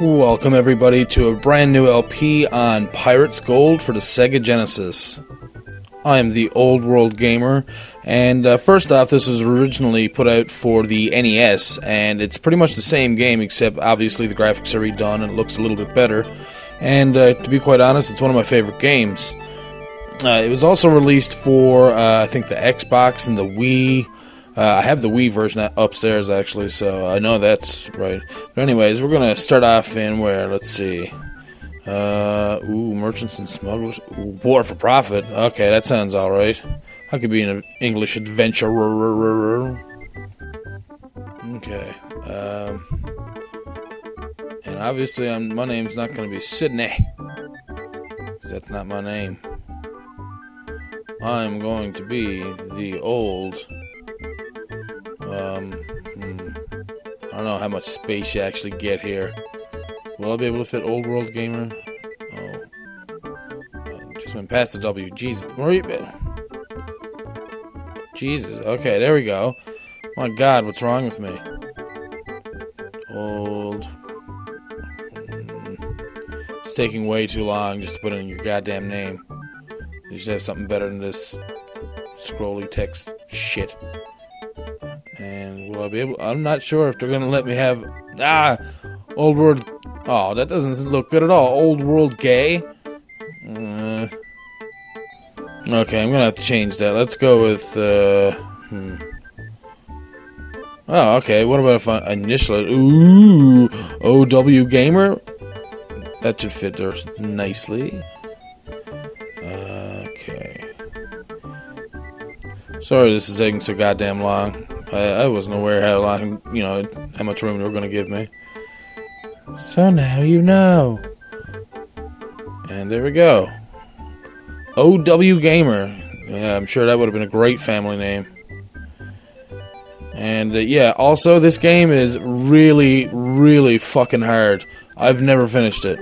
Welcome everybody to a brand new LP on Pirates Gold for the Sega Genesis. I am the Old World Gamer, and first off, this was originally put out for the NES, and it's pretty much the same game, except obviously the graphics are redone and it looks a little bit better. And to be quite honest, it's one of my favorite games. It was also released for, I think, the Xbox and the Wii. I have the Wii version upstairs, actually, so I know that's right. But anyways, we're going to start off in where, let's see. Merchants and smugglers. Ooh, war for profit. Okay, that sounds alright. I could be an English adventurer. Okay. And obviously, my name's not going to be Sydney, because that's not my name. I'm going to be the old... I don't know how much space you actually get here. Will I be able to fit Old World Gamer? Oh. Just went past the W. Jesus. Where are you been? Jesus. Okay, there we go. My God, what's wrong with me? Old. It's taking way too long just to put in your goddamn name. You should have something better than this scrolly text shit. And will I be able... I'm not sure if they're going to let me have... Old World... Oh, that doesn't look good at all. Old World Gay? Okay, I'm going to have to change that. Let's go with... Oh, okay. What about if I initial it? Ooh! OW Gamer? That should fit there nicely. Okay. Sorry this is taking so goddamn long. I wasn't aware how long, how much room they were going to give me. So now you know. And there we go. OW Gamer. Yeah, I'm sure that would have been a great family name. And yeah, also this game is really, really fucking hard. I've never finished it.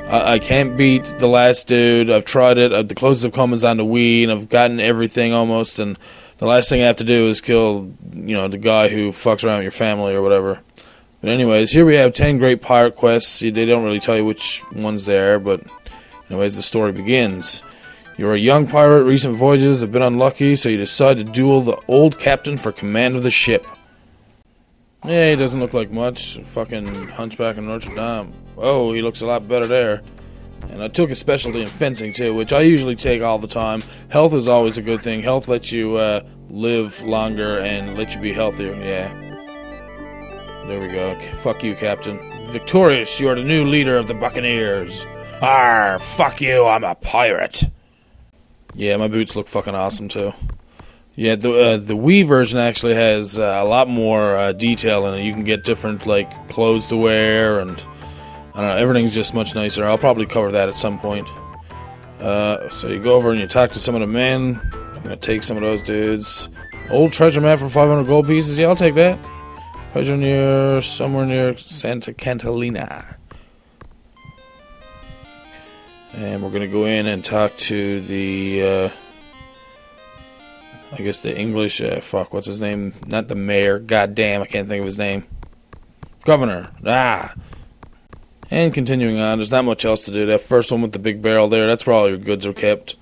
I can't beat the last dude. I've tried it. The closest I've come is on the Wii, and I've gotten everything almost, and the last thing I have to do is kill, the guy who fucks around with your family or whatever. But anyways, here we have 10 great pirate quests. They don't really tell you which ones they are, but anyways, the story begins. You're a young pirate, recent voyages have been unlucky, so you decide to duel the old captain for command of the ship. Yeah, he doesn't look like much. Fucking Hunchback of Notre Dame. Oh, he looks a lot better there. And I took a specialty in fencing too, which I usually take all the time. Health is always a good thing. Health lets you live longer and let you be healthier. Yeah. There we go. Okay, fuck you, Captain. Victorious, you are the new leader of the Buccaneers. Arr, fuck you, I'm a pirate. Yeah, my boots look fucking awesome too. Yeah, the Wii version actually has a lot more detail in it. You can get different clothes to wear, and I don't know, everything's just much nicer. I'll probably cover that at some point. So you go over and you talk to some of the men. I'm gonna take some of those dudes. Old treasure map for 500 gold pieces. Yeah, I'll take that. Treasure somewhere near Santa Catalina. And we're gonna go in and talk to the I guess the English, what's his name? Not the mayor. God damn, I can't think of his name. Governor. And continuing on, there's not much else to do. That first one with the big barrel there, that's where all your goods are kept.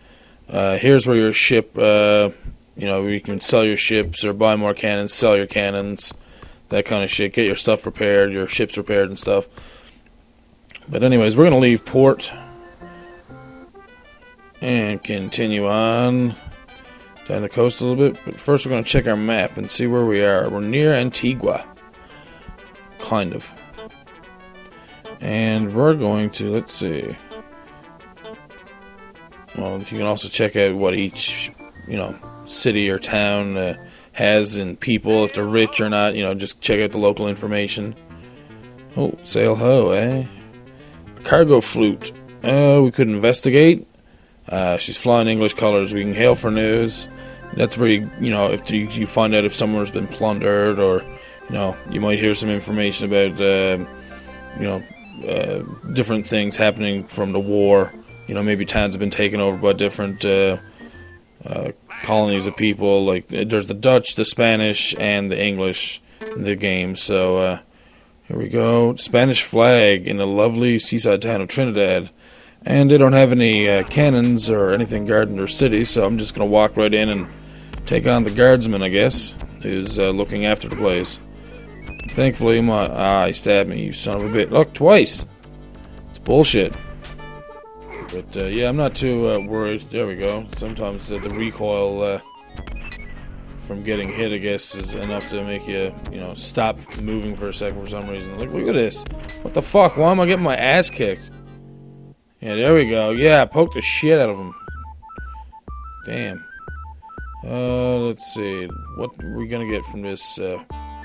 Here's where your ship, you can sell your ships or buy more cannons, sell your cannons, that kind of shit. Get your stuff repaired, your ships repaired and stuff. But anyways, we're going to leave port and continue on down the coast a little bit, but first we're going to check our map and see where we are. We're near Antigua. Kind of. And we're going to, let's see. Well, you can also check out what each, city or town has in people, if they're rich or not. Just check out the local information. Oh, sail ho, eh? Cargo flute. We could investigate. She's flying English colors. We can hail for news. That's where if you find out if someone's been plundered, or you might hear some information about different things happening from the war. Maybe towns have been taken over by different colonies of people. Like there's the Dutch, the Spanish, and the English in the game. So Here we go. Spanish flag in the lovely seaside town of Trinidad. And they don't have any cannons or anything guarding their city, so I'm just going to walk right in and take on the guardsman, I guess, who's looking after the place. Thankfully, he stabbed me, you son of a bitch. Look, twice! It's bullshit. But, yeah, I'm not too worried. There we go. Sometimes the recoil from getting hit, I guess, is enough to make you, stop moving for a second for some reason. Look at this. What the fuck? Why am I getting my ass kicked? Yeah, there we go. Yeah, I poked the shit out of him. Damn. Let's see. What are we gonna get from this,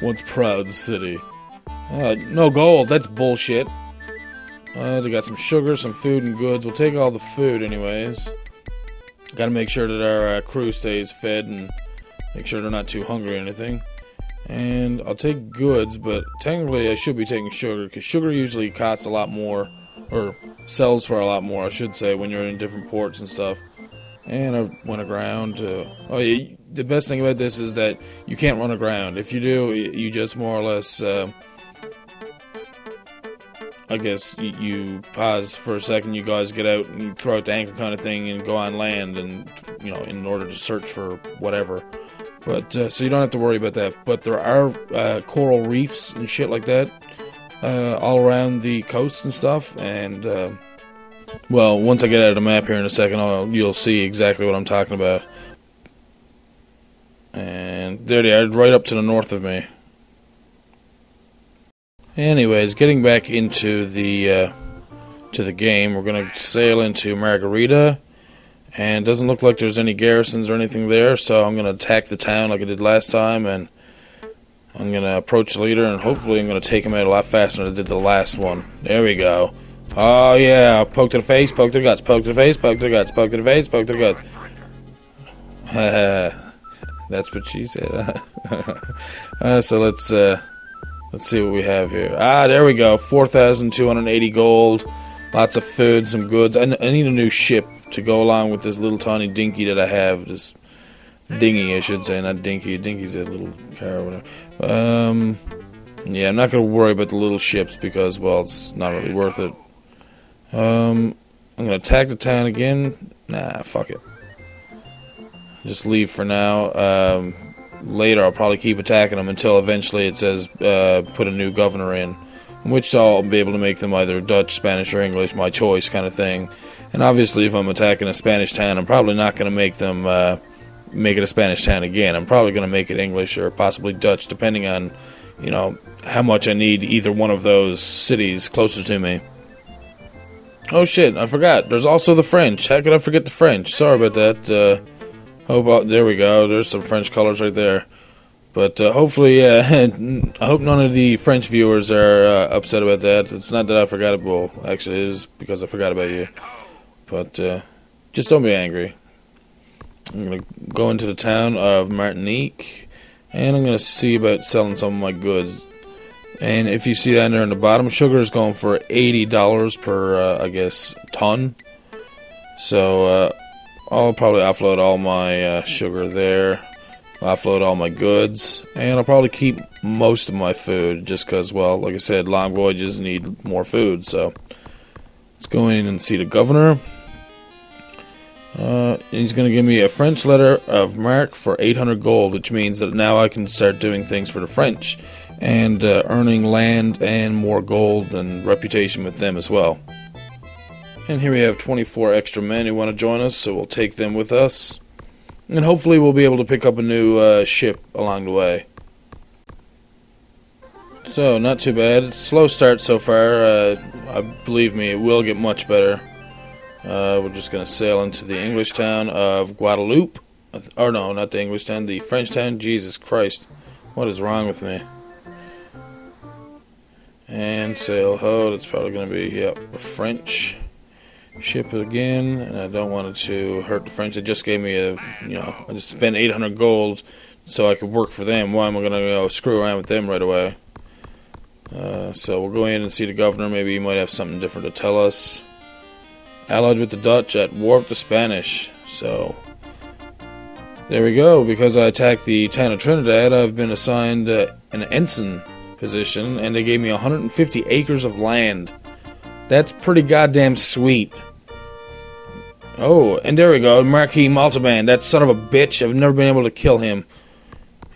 once proud city? No gold. That's bullshit. They got some sugar, some food and goods. We'll take all the food anyways. Gotta make sure that our crew stays fed and make sure they're not too hungry or anything. And I'll take goods, but technically I should be taking sugar, because sugar usually costs a lot more, or sells for a lot more, I should say, when you're in different ports and stuff. And I went aground. Oh yeah, the best thing about this is that you can't run aground. If you do, you just more or less, I guess, you pause for a second, you guys get out and you throw out the anchor kind of thing and go on land, and, in order to search for whatever. But, so you don't have to worry about that. But there are coral reefs and shit like that all around the coast and stuff, and well, once I get out of the map here in a second, you'll see exactly what I'm talking about. And there they are, right up to the north of me. Anyways, getting back into the game, we're gonna sail into Margarita, and it doesn't look like there's any garrisons or anything there, so I'm gonna attack the town like I did last time, and I'm going to approach the leader, and hopefully I'm going to take him out a lot faster than I did the last one. There we go. Oh, yeah. Poke to the face, poke to the guts, poke to the face, poke to the guts, poke to the face, poke to the guts. That's what she said. So let's see what we have here. There we go. 4,280 gold. Lots of food, some goods. I need a new ship to go along with this little tiny dinky that I have. This dinghy, I should say, not dinky. Dinky's a little car or whatever. Yeah, I'm not going to worry about the little ships because, well, it's not really worth it. I'm going to attack the town again. Nah, fuck it. Just leave for now. Later, I'll probably keep attacking them until eventually it says put a new governor in which I'll be able to make them either Dutch, Spanish, or English, my choice kind of thing. And obviously, if I'm attacking a Spanish town, I'm probably not going to make them make it a Spanish town again. I'm probably going to make it English or possibly Dutch, depending on, you know, how much I need either one of those cities closer to me. Oh shit, I forgot. There's also the French. How could I forget the French? Sorry about that. There we go. There's some French colors right there. But hopefully, I hope none of the French viewers are upset about that. It's not that I forgot it. Well, actually, it is because I forgot about you. But just don't be angry. I'm going to go into the town of Martinique, and I'm going to see about selling some of my goods. And if you see down there in the bottom, sugar is going for $80 per, I guess, ton. So I'll probably offload all my sugar there. I'll offload all my goods, and I'll probably keep most of my food just because, well, like I said, long voyages need more food. So let's go in and see the governor. He's going to give me a French letter of marque for 800 gold, which means that now I can start doing things for the French and earning land and more gold and reputation with them as well. And here we have 24 extra men who want to join us, so we'll take them with us. And hopefully we'll be able to pick up a new ship along the way. So, not too bad. It's a slow start so far. Believe me, it will get much better. We're just going to sail into the English town of Guadeloupe. Or no, not the English town, the French town. Jesus Christ. What is wrong with me? And sail ho. That's probably going to be, yep, a French ship again. And I don't want it to hurt the French. It just gave me a, you know, I just spent 800 gold so I could work for them. Why am I going to go screw around with them right away? So we'll go in and see the governor. Maybe he might have something different to tell us. Allied with the Dutch, at war with the Spanish. So there we go. Because I attacked the town of Trinidad, I've been assigned an ensign position, and they gave me 150 acres of land. That's pretty goddamn sweet. Oh, and there we go, Marquis Maltaban, that son of a bitch. I've never been able to kill him.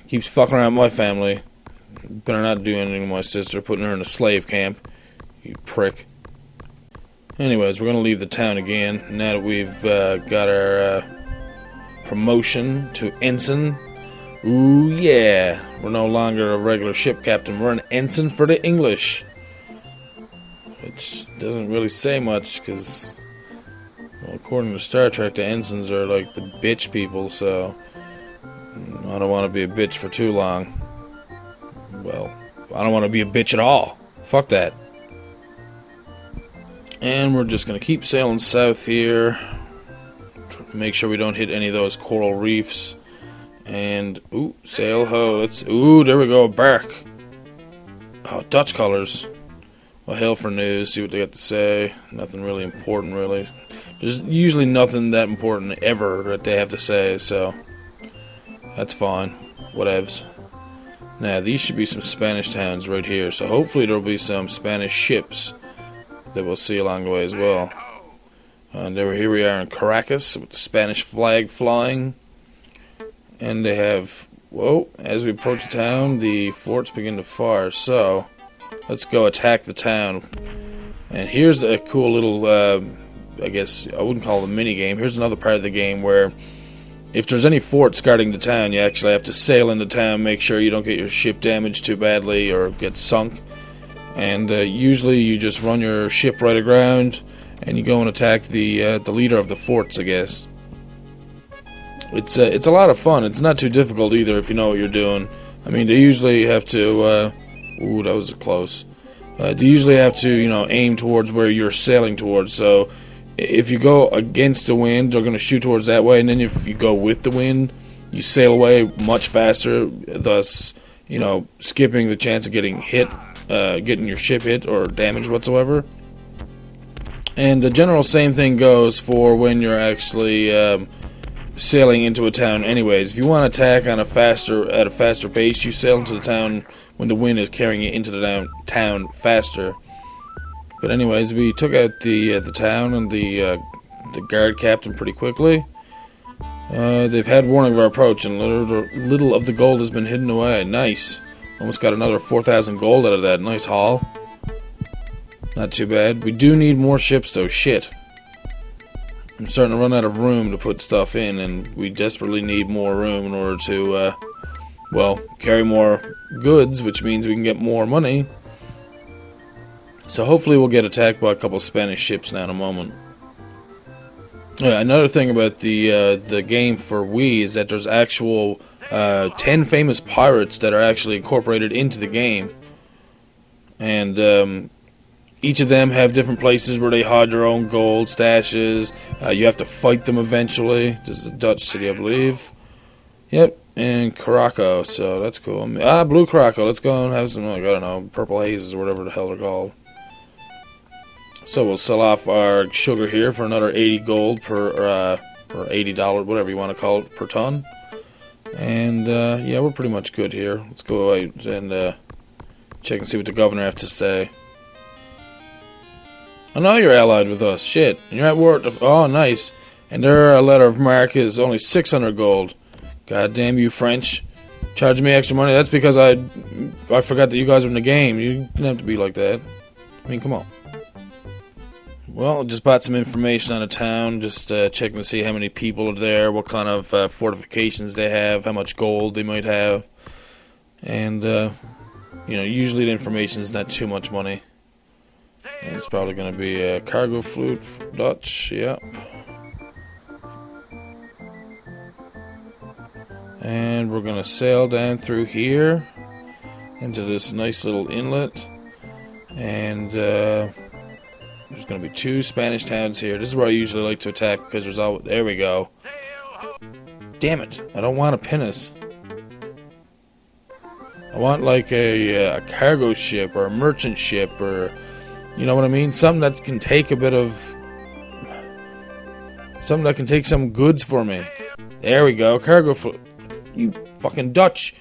He keeps fucking around my family. Better not do anything to my sister, putting her in a slave camp. You prick. Anyways, we're going to leave the town again, now that we've got our promotion to Ensign. Ooh, yeah. We're no longer a regular ship captain. We're an ensign for the English. Which doesn't really say much, because, well, according to Star Trek, the ensigns are like the bitch people, so I don't want to be a bitch for too long. Well, I don't want to be a bitch at all. Fuck that. And we're just going to keep sailing south here. Make sure we don't hit any of those coral reefs. And, ooh, sail ho. Ooh, there we go, bark. Oh, Dutch colors. Well, hail for news, see what they got to say. Nothing really important, really. There's usually nothing that important ever that they have to say, so that's fine. Whatevs. Now, these should be some Spanish towns right here, so hopefully there'll be some Spanish ships that we'll see along the way as well. And here we are in Caracas with the Spanish flag flying. And they have, whoa, as we approach the town, the forts begin to fire. So, let's go attack the town. And here's a cool little, I guess, I wouldn't call it a mini game. Here's another part of the game where if there's any forts guarding the town, you actually have to sail into town, make sure you don't get your ship damaged too badly or get sunk. And usually you just run your ship right aground and you go and attack the leader of the forts, I guess. It's a lot of fun. It's not too difficult either if you know what you're doing. I mean, they usually have to, ooh, that was close. They usually have to, you know, aim towards where you're sailing towards. So if you go against the wind, they're going to shoot towards that way. And then if you go with the wind, you sail away much faster, thus, you know, skipping the chance of getting hit, getting your ship hit or damaged whatsoever. And the general same thing goes for when you're actually sailing into a town anyways. If you want to attack at a faster pace, you sail into the town when the wind is carrying you into the town faster. But anyways, we took out the town and the guard captain pretty quickly. They've had warning of our approach, and little of the gold has been hidden away. Nice. Almost got another 4,000 gold out of that. Nice haul. Not too bad. We do need more ships, though. Shit. I'm starting to run out of room to put stuff in, and we desperately need more room in order to, well, carry more goods, which means we can get more money. So hopefully we'll get attacked by a couple Spanish ships now in a moment. Another thing about the game for Wii is that there's actual 10 famous pirates that are actually incorporated into the game. And each of them have different places where they hide their own gold stashes. You have to fight them eventually. This is a Dutch city, I believe. Yep, in Caraco, so that's cool. Blue Caraco. Let's go and have some, like, I don't know, purple hazes or whatever the hell they're called. So we'll sell off our sugar here for another 80 gold per, or $80, whatever you want to call it, per ton. And, yeah, we're pretty much good here. Let's go out and check and see what the governor has to say. I know you're allied with us. Shit. And you're at war. Oh, nice. And their letter of marque is only 600 gold. God damn you, French. Charging me extra money. That's because I forgot that you guys were in the game. You didn't have to be like that. I mean, come on. Well, just bought some information on the town. Just checking to see how many people are there, what kind of fortifications they have, how much gold they might have. And, you know, usually the information is not too much money. And it's probably going to be a cargo flute, Dutch, yep. And we're going to sail down through here into this nice little inlet. And there's going to be 2 Spanish towns here. This is where I usually like to attack because there's all. There we go. Damn it! I don't want a pinnace. I want like a cargo ship or a merchant ship or, you know what I mean? Something that can take a bit of, something that can take some goods for me. There we go, cargo. You fucking Dutch.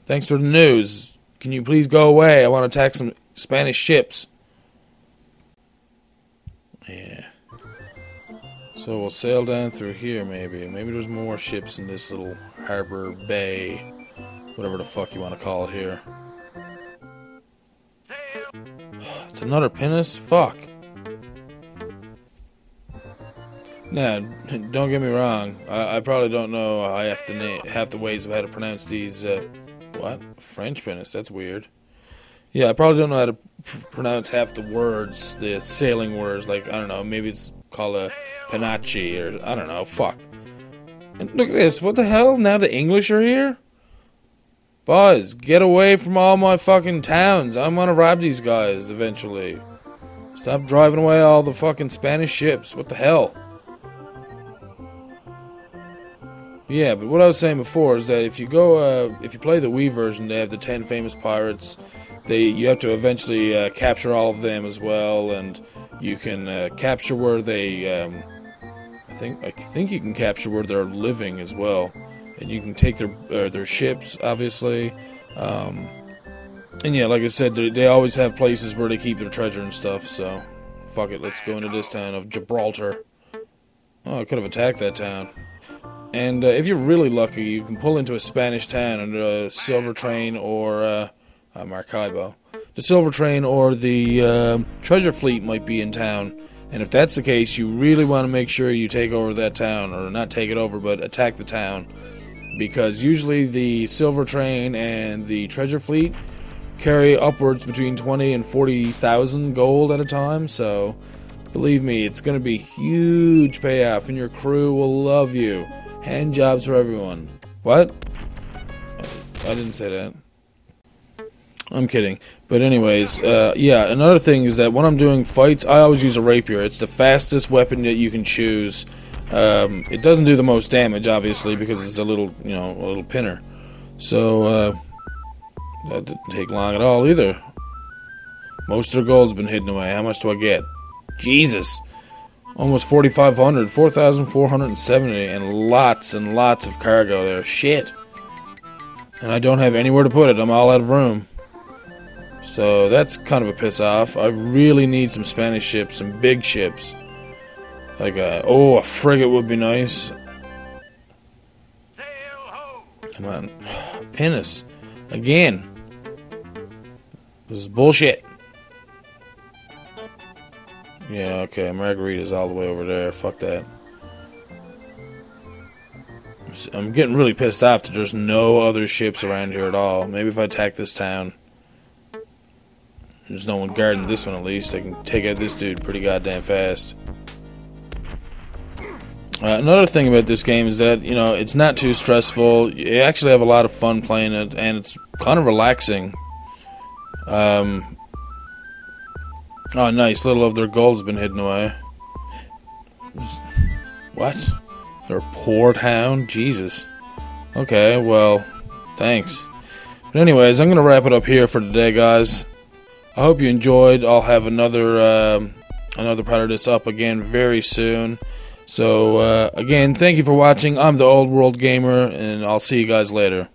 Thanks for the news. Can you please go away? I want to attack some Spanish ships. Yeah. So we'll sail down through here, maybe. Maybe there's more ships in this little harbor bay. Whatever the fuck you want to call it here. It's another pinnace? Fuck. Nah, don't get me wrong. I probably don't know half the ways of how to pronounce these, what? French pinnace, that's weird. Yeah, I probably don't know how to pronounce half the words, the sailing words, like, I don't know, maybe it's called a panache, or, I don't know, fuck. And look at this, what the hell? Now the English are here? Buzz, get away from all my fucking towns. I'm gonna rob these guys eventually. Stop driving away all the fucking Spanish ships. What the hell? Yeah, but what I was saying before is that if you go, if you play the Wii version, they have the 10 famous pirates. You have to eventually capture all of them as well, and you can capture where they. I think you can capture where they're living as well. And you can take their ships, obviously. And yeah, like I said, they always have places where they keep their treasure and stuff, so fuck it, let's go into this town of Gibraltar. Oh, I could have attacked that town. And if you're really lucky, you can pull into a Spanish town under a silver train or Maracaibo. The silver train or the treasure fleet might be in town. And if that's the case, you really want to make sure you take over that town, or not take it over, but attack the town. Because usually the silver train and the treasure fleet carry upwards between 20 and 40,000 gold at a time, so believe me, it's going to be huge payoff, and your crew will love you. Hand jobs for everyone. What? I didn't say that. I'm kidding. But anyways, yeah, another thing is that when I'm doing fights, I always use a rapier. It's the fastest weapon that you can choose. It doesn't do the most damage, obviously, because it's a little pinner. So, that didn't take long at all, either. Most of their gold's been hidden away. How much do I get? Jesus! Almost 4,500, 4,470, and lots of cargo there. Shit! And I don't have anywhere to put it. I'm all out of room. So, that's kind of a piss off. I really need some Spanish ships, some big ships. Like a frigate would be nice. Come on. Pinnace. Again. This is bullshit. Yeah, okay. Margarita's all the way over there. Fuck that. I'm getting really pissed off that there's no other ships around here at all. Maybe if I attack this town. There's no one guarding this one at least. I can take out this dude pretty goddamn fast. Another thing about this game is that, it's not too stressful. You actually have a lot of fun playing it, and it's kind of relaxing. Oh, nice. Little of their gold's been hidden away. What? They're a port hound? Jesus. Okay, well, thanks. But anyways, I'm going to wrap it up here for today, guys. I hope you enjoyed. I'll have another part of this up again very soon. So, again, thank you for watching. I'm the Old World Gamer, and I'll see you guys later.